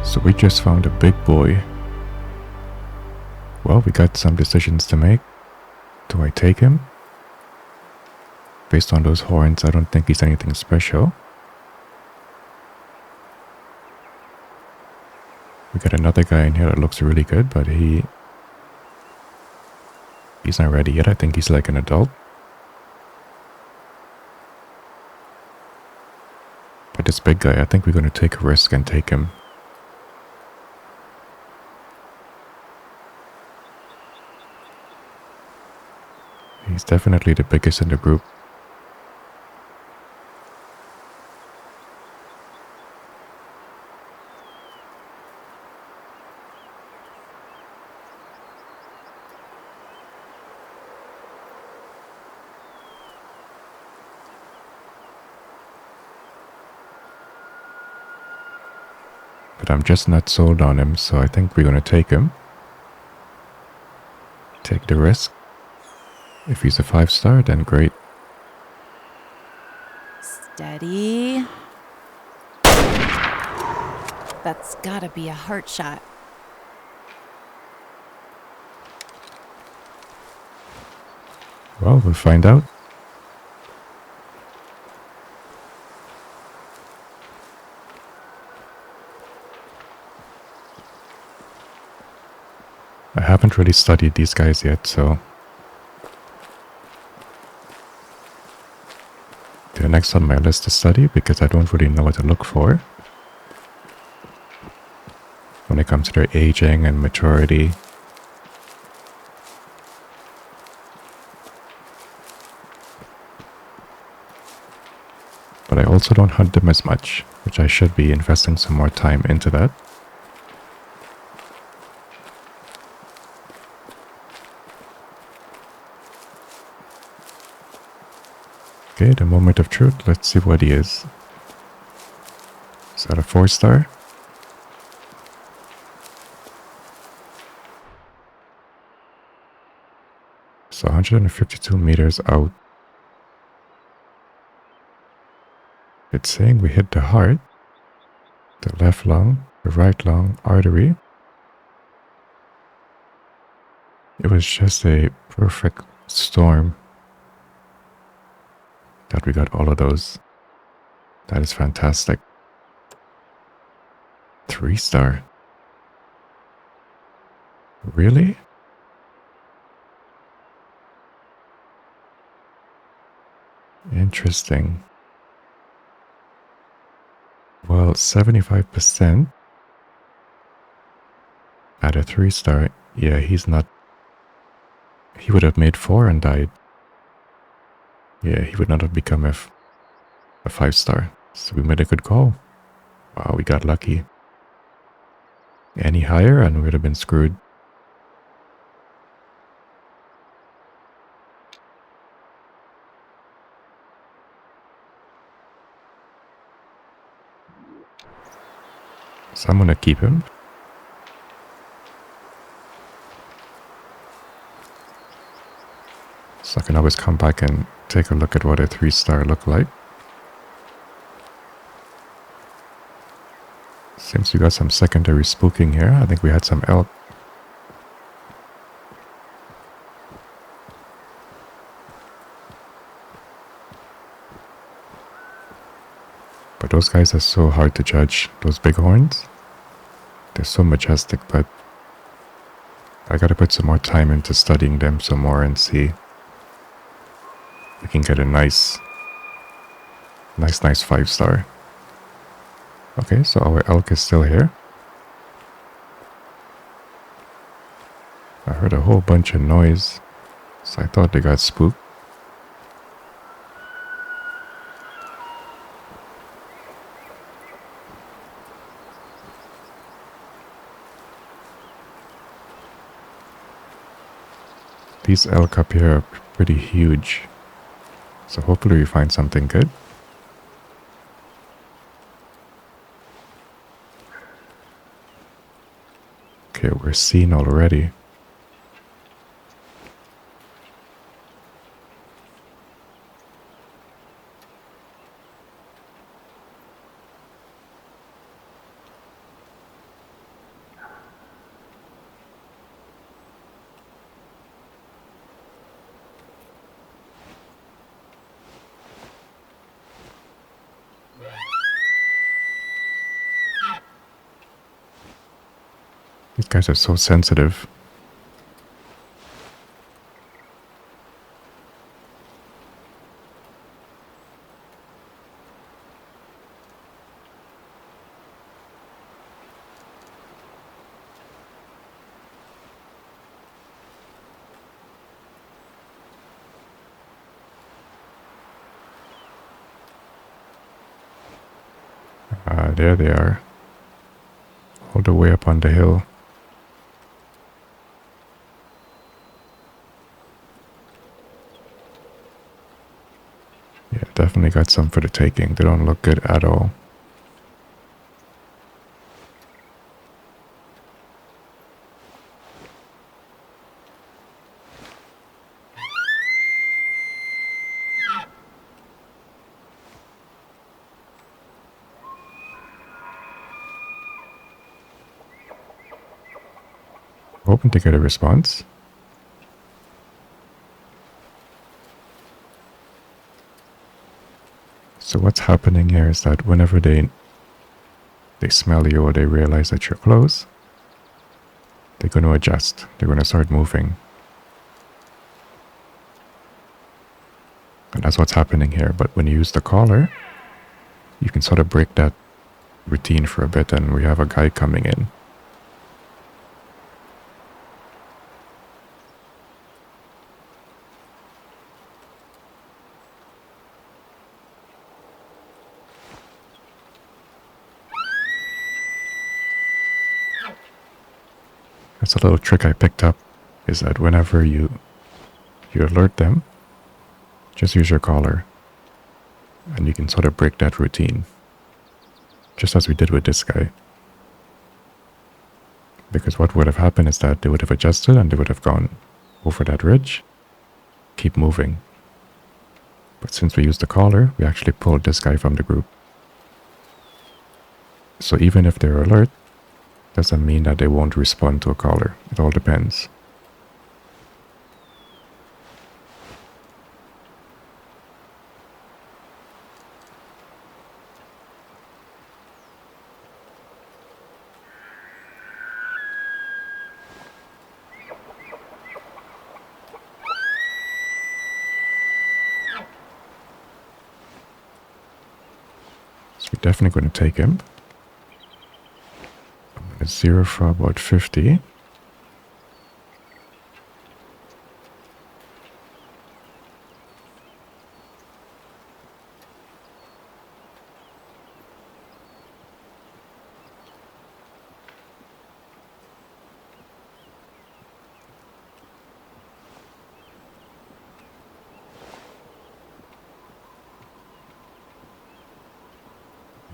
So we just found a big boy. Well, we got some decisions to make. Do I take him? Based on those horns, I don't think he's anything special. We got another guy in here that looks really good, but he's not ready yet. I think he's like an adult. But this big guy, I think we're going to take a risk and take him. He's definitely the biggest in the group. But I'm just not sold on him, so I think we're going to take him. Take the risk. If he's a 5-star, then great. Steady. That's gotta be a heart shot. Well, we'll find out. I haven't really studied these guys yet, so they're next on my list to study because I don't really know what to look for when it comes to their aging and maturity. But I also don't hunt them as much, which I should be investing some more time into that. Okay, the moment of truth. Let's see what he is. Is that a 4-star? So 152 meters out. It's saying we hit the heart, the left lung, the right lung artery. It was just a perfect storm that we got all of those. That is fantastic. 3-star. Really? Interesting. Well, 75% at a 3-star. Yeah, he's not. He would have made 4 and died. Yeah, he would not have become a 5-star. So we made a good call. Wow, we got lucky. Any higher and we would have been screwed. So I'm gonna keep him. So I can always come back and take a look at what a 3-star look like. Seems we got some secondary spooking here. I think we had some elk. But those guys are so hard to judge. Those bighorns. They're so majestic, but I gotta put some more time into studying them some more and see if we can get a nice 5-star. Okay, so our elk is still here. I heard a whole bunch of noise, so I thought they got spooked. These elk up here are pretty huge, so hopefully we find something good. Okay, we're seen already. These guys are so sensitive. There they are. All the way up on the hill. Yeah, definitely got some for the taking. They don't look good at all. Hoping to get a response. So what's happening here is that whenever they smell you or they realize that you're close, they're going to adjust. They're going to start moving. And that's what's happening here. But when you use the collar, you can sort of break that routine for a bit, and we have a guy coming in. That's a little trick I picked up, is that whenever you alert them, just use your collar, and you can sort of break that routine, just as we did with this guy. Because what would have happened is that they would have adjusted and they would have gone over that ridge, keep moving. But since we used the collar, we actually pulled this guy from the group. So even if they're alert, doesn't mean that they won't respond to a collar. It all depends. So we're definitely going to take him. I'm going to zero for about 50.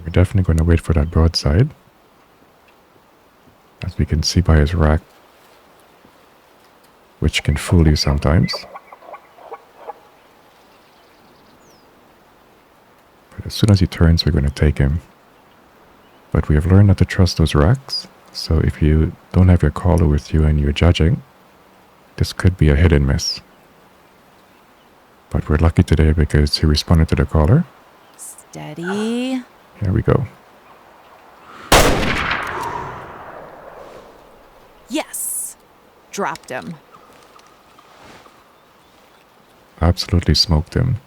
We're definitely going to wait for that broadside. As we can see by his rack, which can fool you sometimes. But as soon as he turns, we're going to take him. But we have learned not to trust those racks, so if you don't have your collar with you and you're judging, this could be a hit and miss. But we're lucky today because he responded to the collar. Steady. Here we go. Yes. Dropped him. Absolutely smoked him.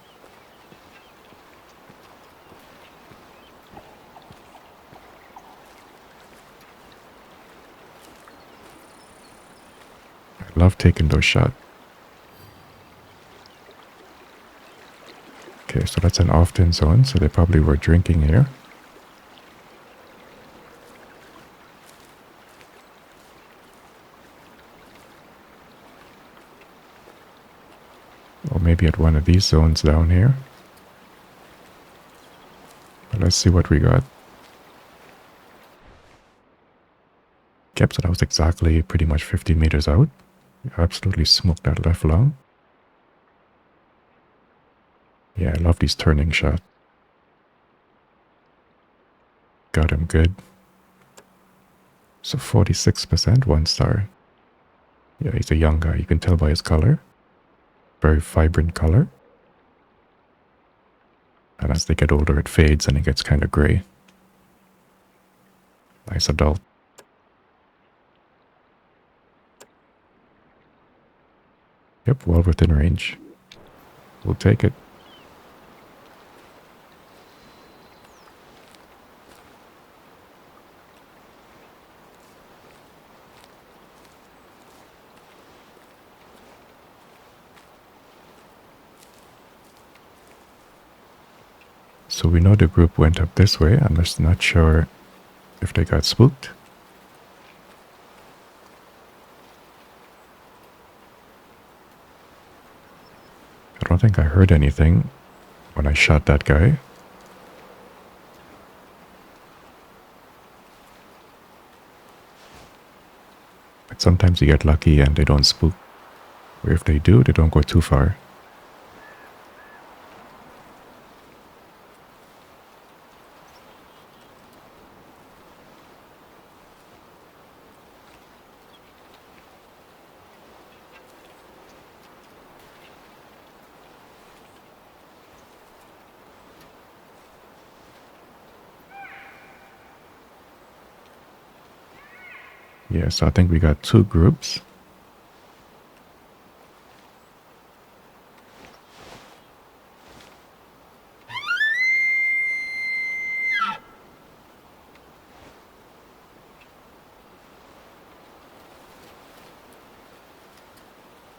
I love taking those shots. Okay, so that's an opt-in zone, so they probably were drinking here. Or maybe at one of these zones down here. But let's see what we got. Yep, so that was exactly pretty much 15 meters out. We absolutely smoked that left lung. Yeah, I love these turning shots. Got him good. So 46%, 1 star. Yeah, he's a young guy. You can tell by his color. Very vibrant color. And as they get older, it fades and it gets kind of gray. Nice adult. Yep, well within range. We'll take it. So we know the group went up this way. I'm just not sure if they got spooked. I don't think I heard anything when I shot that guy. But sometimes you get lucky and they don't spook. Or if they do, they don't go too far. Yeah, so I think we got two groups.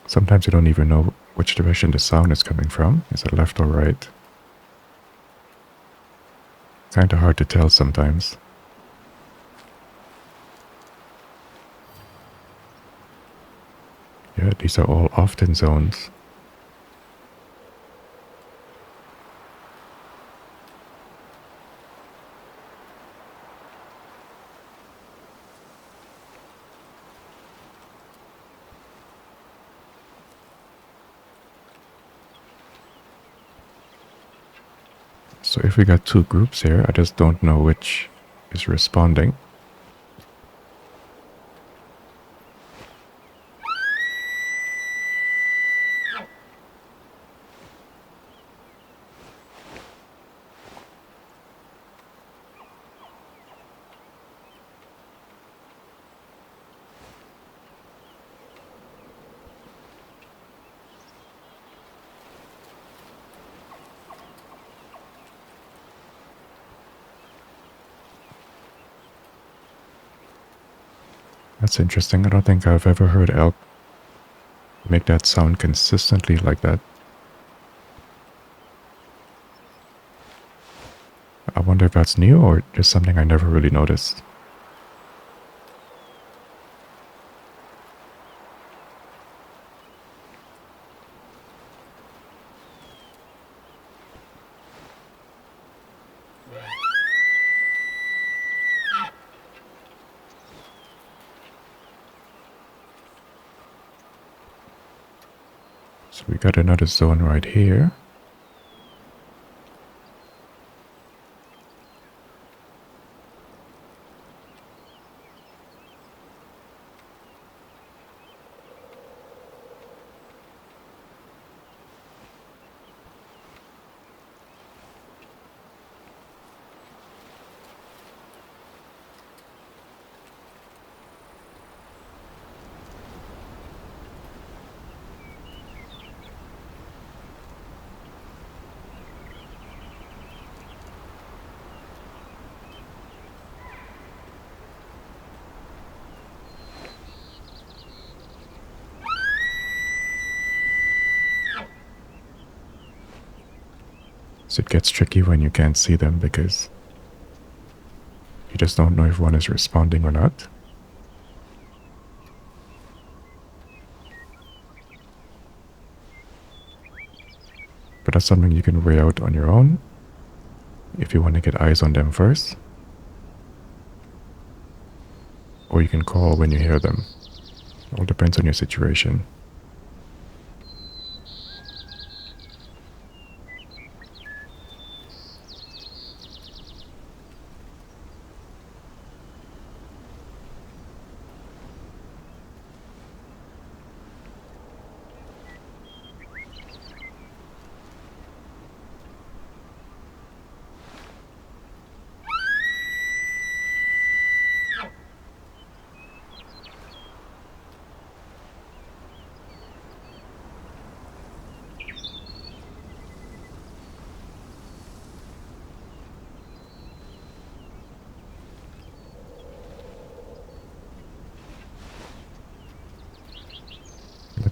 Sometimes you don't even know which direction the sound is coming from. Is it left or right? Kinda hard to tell sometimes. Yeah, these are all often zones. So if we got two groups here, I just don't know which is responding. That's interesting. I don't think I've ever heard elk make that sound consistently like that. I wonder if that's new or just something I never really noticed. So we got another zone right here. So it gets tricky when you can't see them because you just don't know if one is responding or not. But that's something you can weigh out on your own if you want to get eyes on them first. Or you can call when you hear them. It all depends on your situation.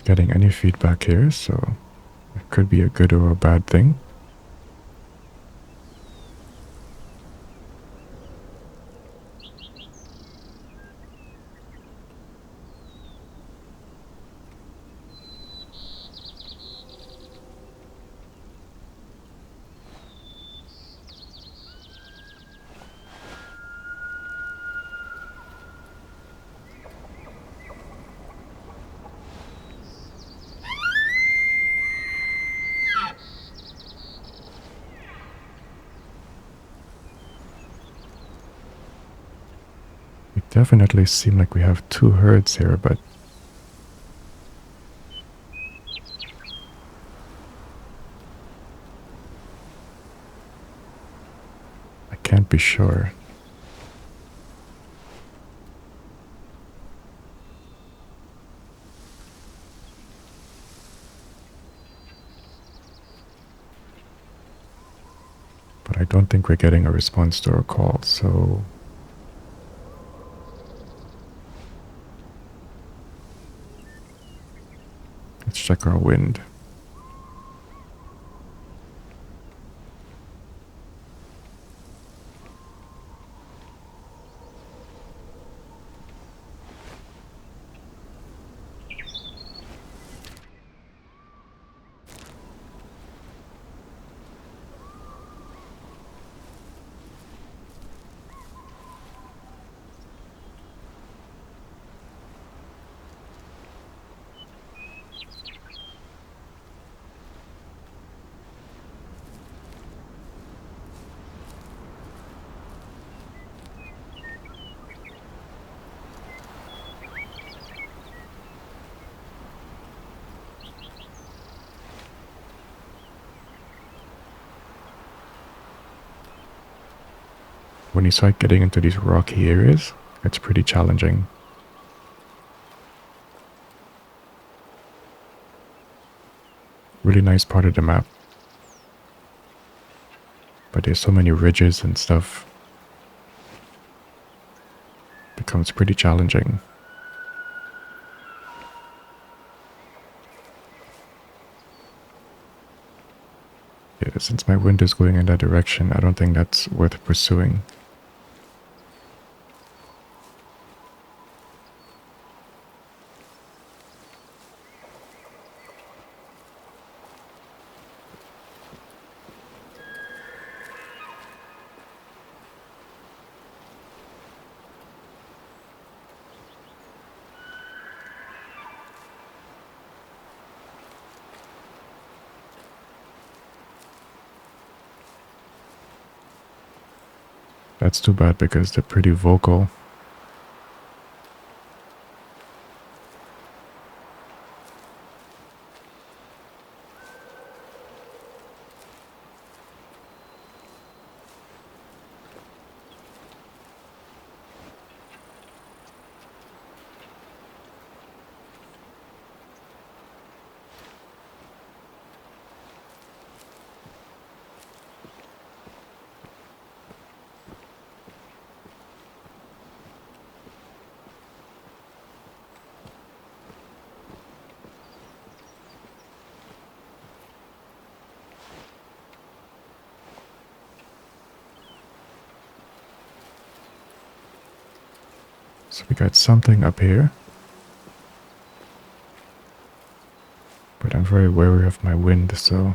getting any feedback here, so it could be a good or a bad thing. We definitely seem like we have two herds here, but I can't be sure. But I don't think we're getting a response to our call, so let's check our wind. When you start getting into these rocky areas, it's pretty challenging. Really nice part of the map. But there's so many ridges and stuff. Becomes pretty challenging. Yeah, since my wind is going in that direction, I don't think that's worth pursuing. That's too bad because they're pretty vocal. So we got something up here. But I'm very wary of my wind, so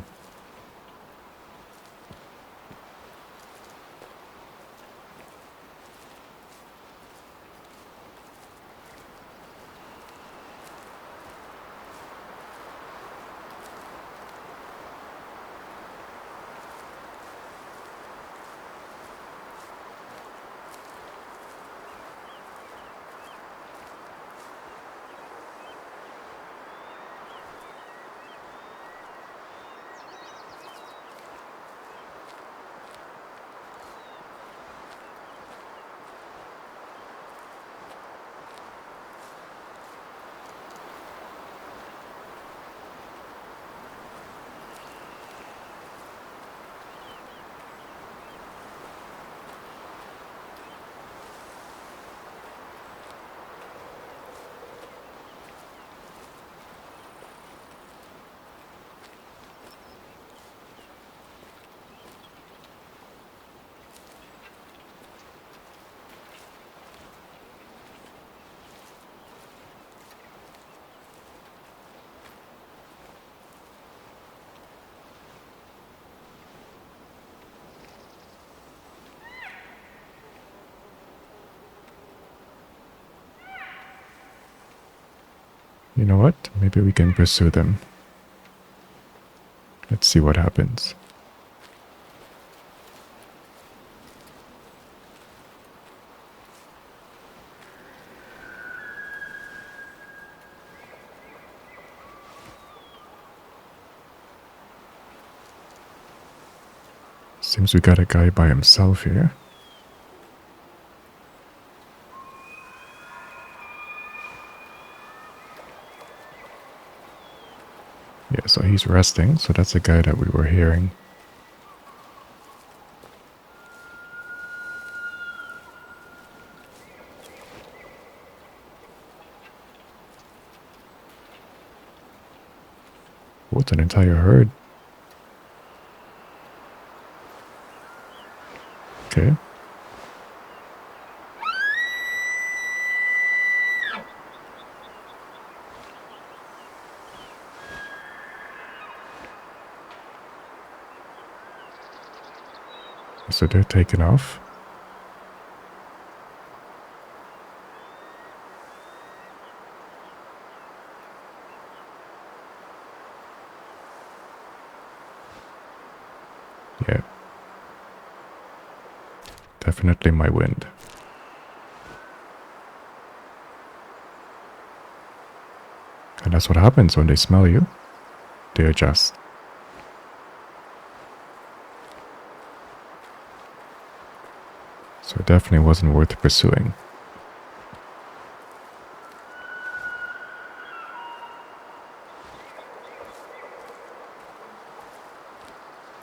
You know what? Maybe we can pursue them. Let's see what happens. Seems we got a guy by himself here. Yeah, so he's resting, so that's the guy that we were hearing. What's an entire herd? Okay. So they're taking off. Yeah. Definitely my wind. And that's what happens when they smell you. They adjust. So it definitely wasn't worth pursuing.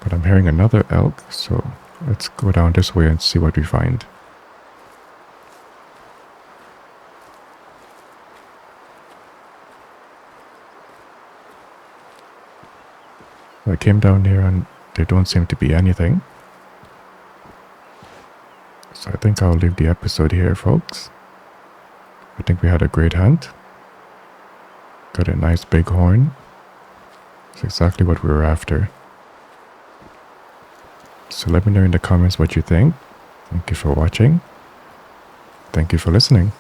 But I'm hearing another elk, so let's go down this way and see what we find. I came down here and there don't seem to be anything. So I think I'll leave the episode here, folks. I think we had a great hunt. Got a nice bighorn. It's exactly what we were after. So let me know in the comments what you think. Thank you for watching. Thank you for listening.